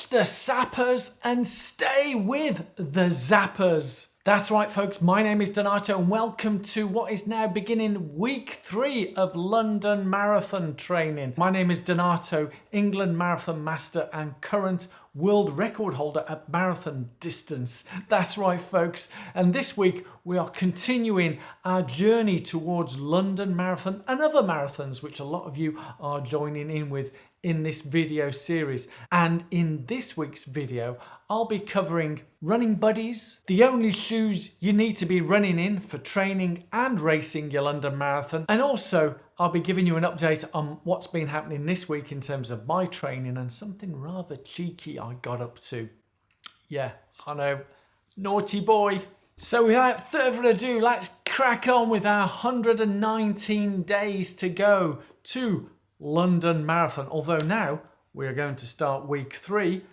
the sappers and stay with the zappers. That's right, folks. My name is Donato and welcome to what is now beginning week 3 of London Marathon training. My name is Donato, England Marathon Master and current world record holder at marathon distance. That's right, folks. And this week we are continuing our journey towards London Marathon and other marathons, which a lot of you are joining in with in this video series. And in this week's video, I'll be covering running buddies, the only shoes you need to be running in for training and racing your London Marathon. And also I'll be giving you an update on what's been happening this week in terms of my training and something rather cheeky I got up to. Yeah, I know, naughty boy. So without further ado, let's crack on with our 119 days to go to London Marathon. Although now we are going to start week 3,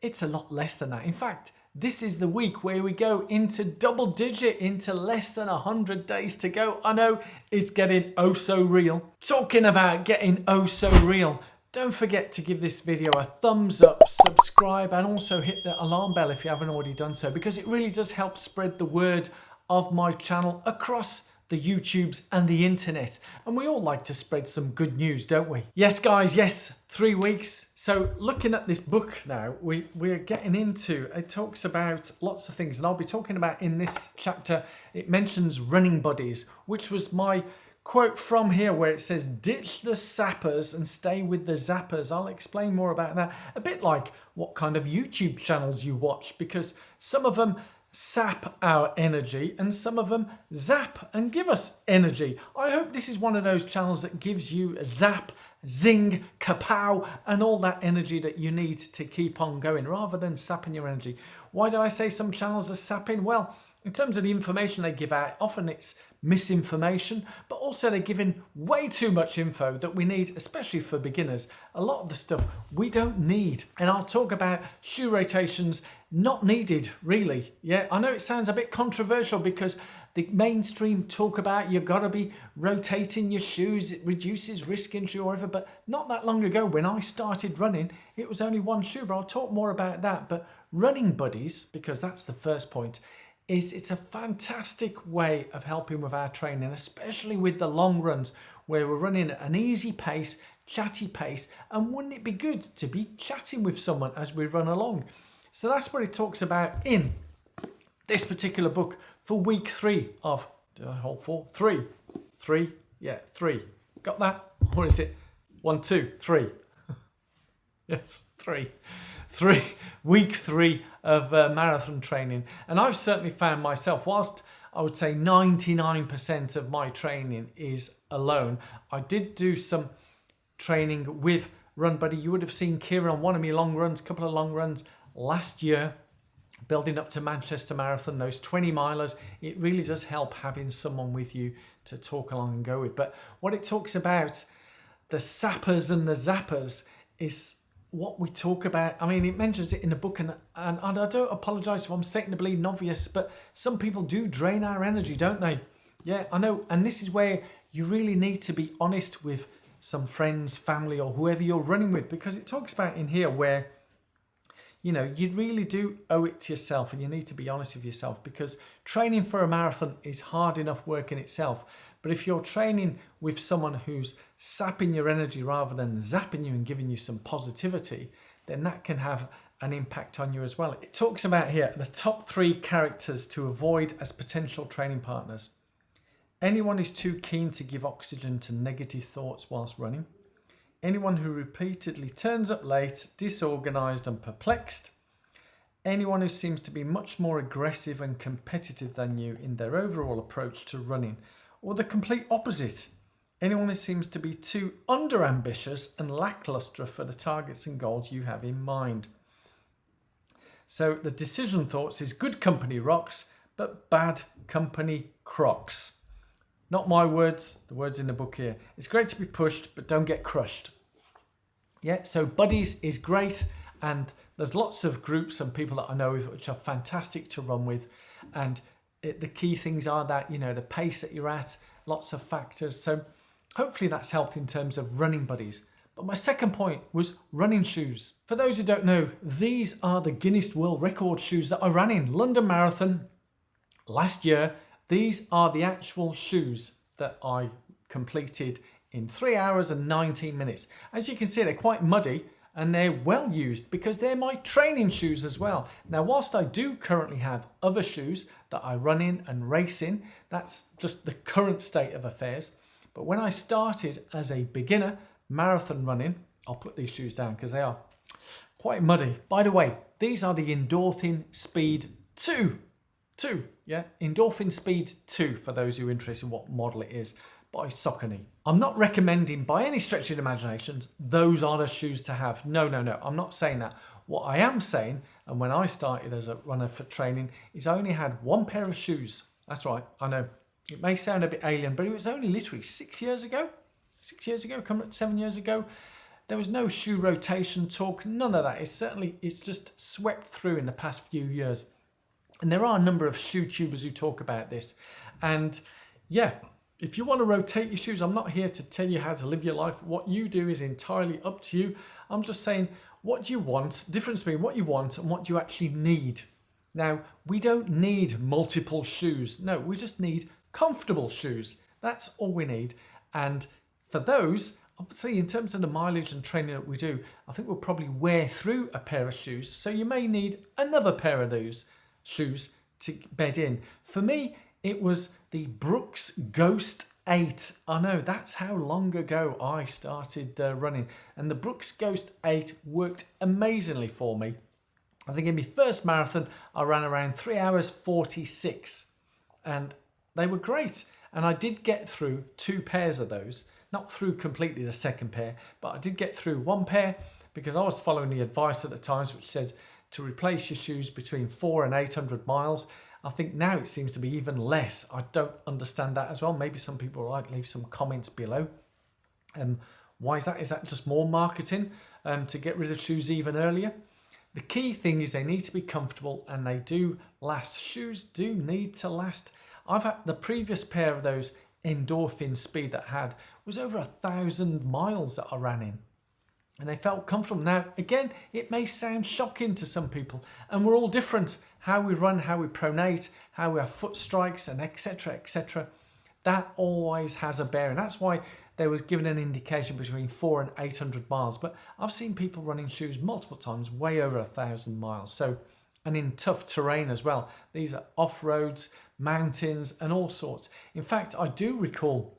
it's a lot less than that. In fact, this is the week where we go into double digit, into less than 100 days to go. I know it's getting oh so real. Talking about getting oh so real, don't forget to give this video a thumbs up, subscribe, and also hit the alarm bell if you haven't already done so, because it really does help spread the word of my channel across the YouTubes and the internet. And we all like to spread some good news, don't we? Yes, guys, yes, 3 weeks. So looking at this book now, we're getting into, it talks about lots of things. And I'll be talking about in this chapter, it mentions running buddies, which was my quote from here where it says, ditch the sappers and stay with the zappers. I'll explain more about that. A bit like what kind of YouTube channels you watch, because some of them sap our energy and some of them zap and give us energy. I hope this is one of those channels that gives you a zap, zing, kapow, and all that energy that you need to keep on going rather than sapping your energy. Why do I say some channels are sapping? Well, in terms of the information they give out, often it's misinformation, but also they're giving way too much info that we need, especially for beginners. A lot of the stuff we don't need. And I'll talk about shoe rotations not needed, really. Yeah, I know it sounds a bit controversial because the mainstream talk about you've got to be rotating your shoes, it reduces risk injury or whatever, but not that long ago when I started running, it was only one shoe, but I'll talk more about that. But running buddies, because that's the first point, it's a fantastic way of helping with our training, especially with the long runs where we're running at an easy pace, chatty pace, and wouldn't it be good to be chatting with someone as we run along? So that's what it talks about in this particular book for week 3 of, did I hold 4? 3. 3? Yeah, 3. Got that? Or is it 1, 2, 3? Yes, 3. Week 3 of marathon training. And I've certainly found myself, whilst I would say 99% of my training is alone, I did do some training with Run Buddy. You would have seen Kieran on one of my long runs, couple of long runs last year, building up to Manchester Marathon, those 20 milers. It really does help having someone with you to talk along and go with. But what it talks about, the sappers and the zappers, is what we talk about. I mean, it mentions it in the book, and I don't apologise if I'm stating to believe obvious, but some people do drain our energy, don't they? Yeah, I know. And this is where you really need to be honest with some friends, family, or whoever you're running with, because it talks about in here where, you know, you really do owe it to yourself and you need to be honest with yourself, because training for a marathon is hard enough work in itself. But if you're training with someone who's sapping your energy rather than zapping you and giving you some positivity, then that can have an impact on you as well. It talks about here the top 3 characters to avoid as potential training partners. Anyone who's too keen to give oxygen to negative thoughts whilst running. Anyone who repeatedly turns up late, disorganised and perplexed. Anyone who seems to be much more aggressive and competitive than you in their overall approach to running. Or the complete opposite. Anyone who seems to be too under-ambitious and lacklustre for the targets and goals you have in mind. So the decision thoughts is good company rocks, but bad company crocs. Not my words, the words in the book here. It's great to be pushed, but don't get crushed. Yeah, so buddies is great, and there's lots of groups and people that I know which are fantastic to run with, and the key things are that, you know, the pace that you're at, lots of factors. So hopefully that's helped in terms of running buddies. But my second point was running shoes. For those who don't know, these are the Guinness World Record shoes that I ran in London Marathon last year. These are the actual shoes that I completed in 3 hours and 19 minutes. As you can see, they're quite muddy and they're well used because they're my training shoes as well. Now, whilst I do currently have other shoes that I run in and race in, that's just the current state of affairs. But when I started as a beginner marathon running, I'll put these shoes down because they are quite muddy. By the way, these are the Endorphin Speed 2. Yeah, Endorphin Speed 2 for those who are interested in what model it is, by Saucony. I'm not recommending by any stretch of the imagination those are the shoes to have. No, I'm not saying that. What I am saying, and when I started as a runner for training, is I only had one pair of shoes. That's right, I know. It may sound a bit alien, but it was only literally 6 years ago. 6 years ago, coming up 7 years ago. There was no shoe rotation talk, none of that. It's just swept through in the past few years. And there are a number of shoe tubers who talk about this. And yeah, if you want to rotate your shoes, I'm not here to tell you how to live your life. What you do is entirely up to you. I'm just saying, what do you want? Difference between what you want and what you actually need. Now, we don't need multiple shoes. No, we just need comfortable shoes. That's all we need. And for those, obviously, in terms of the mileage and training that we do, I think we'll probably wear through a pair of shoes. So you may need another pair of those shoes to bed in. For me, it was the Brooks Ghost 8. I know, that's how long ago I started running. And the Brooks Ghost 8 worked amazingly for me. I think in my first marathon, I ran around 3 hours 46. And they were great. And I did get through 2 pairs of those. Not through completely the second pair, but I did get through 1 pair because I was following the advice at the times which said to replace your shoes between 400 and 800 miles. I think now it seems to be even less. I don't understand that as well. Maybe some people will leave some comments below. Why is that? Is that just more marketing to get rid of shoes even earlier? The key thing is they need to be comfortable and they do last. Shoes do need to last. I've had the previous pair of those Endorphin Speed that I had was over 1,000 miles that I ran in. And they felt comfortable. Now, again, it may sound shocking to some people, and we're all different. How we run, how we pronate, how we have foot strikes, and etc., etc. That always has a bearing. That's why they were given an indication between 400 and 800 miles. But I've seen people running shoes multiple times, way over 1,000 miles. So, and in tough terrain as well. These are off-roads, mountains, and all sorts. In fact, I do recall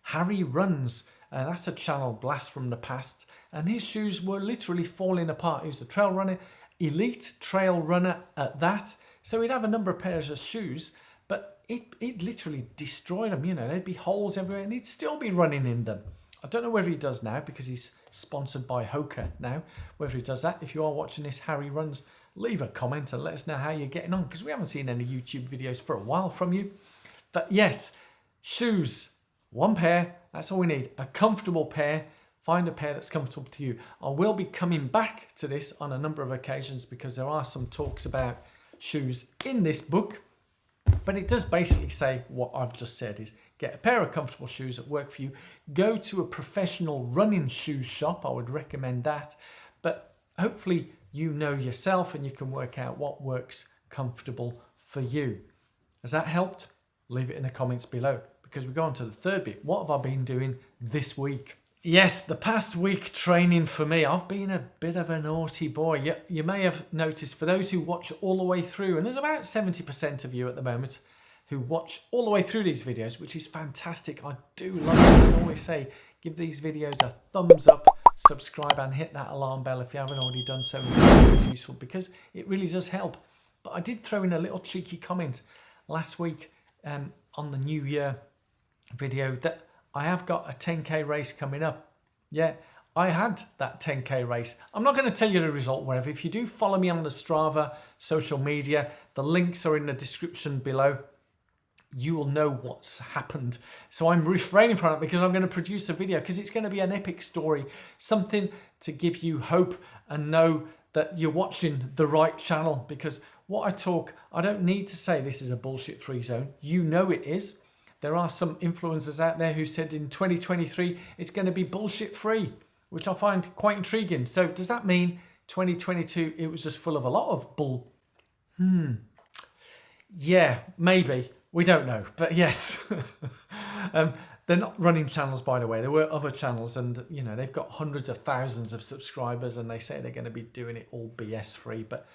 Harry Runs. That's a channel blast from the past. And his shoes were literally falling apart. He was a trail runner, elite trail runner at that. So he'd have a number of pairs of shoes, but it literally destroyed them. You know, there'd be holes everywhere and he'd still be running in them. I don't know whether he does now because he's sponsored by Hoka now. Whether he does that, if you are watching this Harry Runs, leave a comment and let us know how you're getting on because we haven't seen any YouTube videos for a while from you. But yes, shoes, 1 pair. That's all we need. A comfortable pair. Find a pair that's comfortable to you. I will be coming back to this on a number of occasions because there are some talks about shoes in this book. But it does basically say what I've just said is get a pair of comfortable shoes that work for you. Go to a professional running shoe shop. I would recommend that. But hopefully you know yourself and you can work out what works comfortable for you. Has that helped? Leave it in the comments below. Because we go on to the third bit. What have I been doing this week? Yes, the past week training for me, I've been a bit of a naughty boy. You may have noticed, for those who watch all the way through, and there's about 70% of you at the moment who watch all the way through these videos, which is fantastic. I do love it. As I always say, give these videos a thumbs up, subscribe and hit that alarm bell if you haven't already done so. It's useful because it really does help. But I did throw in a little cheeky comment last week on the New Year video that I have got a 10k race coming up. Yeah, I had that 10k race. I'm not going to tell you the result wherever. If you do follow me on the Strava social media, the links are in the description below. You will know what's happened. So I'm refraining from it because I'm going to produce a video because it's going to be an epic story, something to give you hope and know that you're watching the right channel. Because what I talk, I don't need to say this is a bullshit-free zone. You know it is. There are some influencers out there who said in 2023 it's going to be bullshit free. which I find quite intriguing. So does that mean 2022 it was just full of a lot of bull? Yeah, maybe. We don't know, but yes. They're not running channels, by the way. There were other channels, and you know they've got hundreds of thousands of subscribers, and they say they're going to be doing it all BS free, but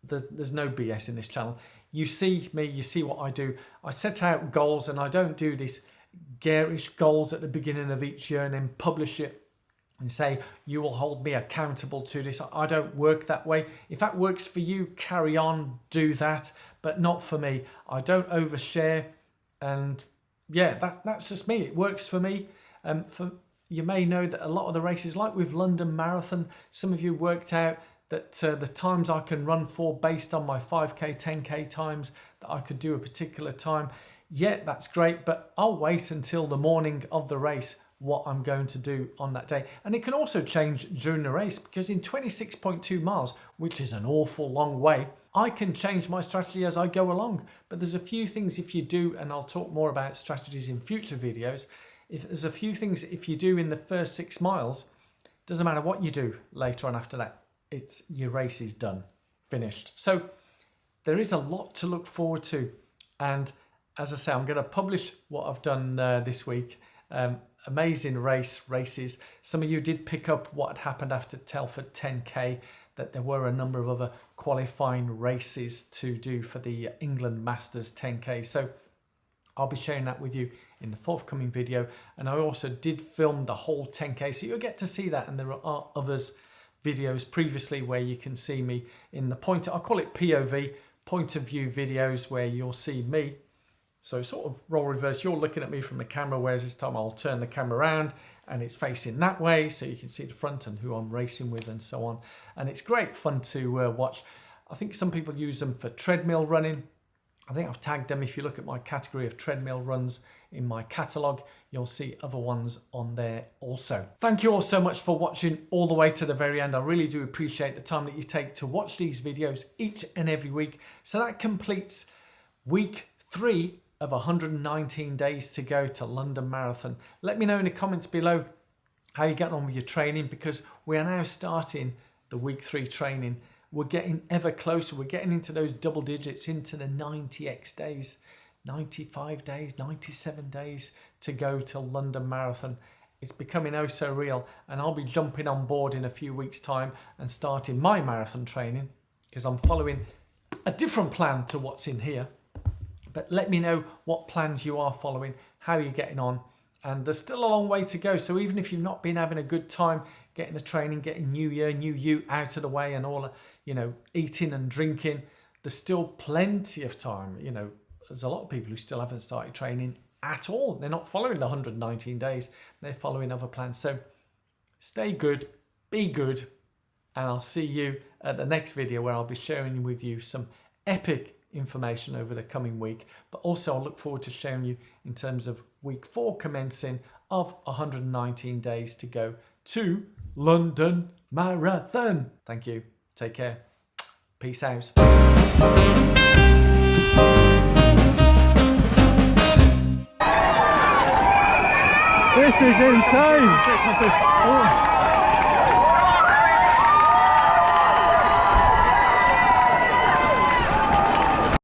there's no BS in this channel. You see me, you see what I do. I set out goals, and I don't do these garish goals at the beginning of each year and then publish it and say you will hold me accountable to this. I don't work that way. If that works for you, carry on, do that, but not for me. I don't overshare, and yeah, that's just me. It works for me. You may know that a lot of the races, like with London Marathon, some of you worked out that the times I can run for based on my 5k, 10k times, that I could do a particular time. Yeah, that's great, but I'll wait until the morning of the race what I'm going to do on that day. And it can also change during the race, because in 26.2 miles, which is an awful long way, I can change my strategy as I go along. But there's a few things if you do, and I'll talk more about strategies in future videos. If there's a few things if you do in the first 6 miles, doesn't matter what you do later on after that, it's your race is done, finished. So there is a lot to look forward to. And as I say, I'm going to publish what I've done this week. Amazing races. Some of you did pick up what had happened after Telford 10k, that there were a number of other qualifying races to do for the England Masters 10k. So I'll be sharing that with you in the forthcoming video. And I also did film the whole 10k, so you'll get to see that. And there are others videos previously where you can see me in the point, I call it POV, point of view videos, where you'll see me. So sort of role reverse, you're looking at me from the camera, whereas this time I'll turn the camera around and it's facing that way, so you can see the front and who I'm racing with and so on. And it's great fun to watch. I think some people use them for treadmill running. I think I've tagged them. If you look at my category of treadmill runs in my catalogue, you'll see other ones on there also. Thank you all so much for watching all the way to the very end. I really do appreciate the time that you take to watch these videos each and every week. So that completes week 3 of 119 days to go to London Marathon. Let me know in the comments below how you're getting on with your training, because we are now starting the week 3 training. We're getting ever closer. We're getting into those double digits, into the 90x days, 95 days, 97 days to go to London Marathon. It's becoming oh so real, and I'll be jumping on board in a few weeks' time and starting my marathon training, because I'm following a different plan to what's in here. But let me know what plans you are following, how you're getting on. And there's still a long way to go. So even if you've not been having a good time getting the training, getting new year, new you out of the way, and all, you know, eating and drinking, there's still plenty of time. You know, there's a lot of people who still haven't started training at all. They're not following the 119 days. They're following other plans. So stay good, be good, and I'll see you at the next video, where I'll be sharing with you some epic information over the coming week. But also I'll look forward to sharing you in terms of week 4 commencing of 119 days to go to London Marathon. Thank you. Take care. Peace out. This is insane.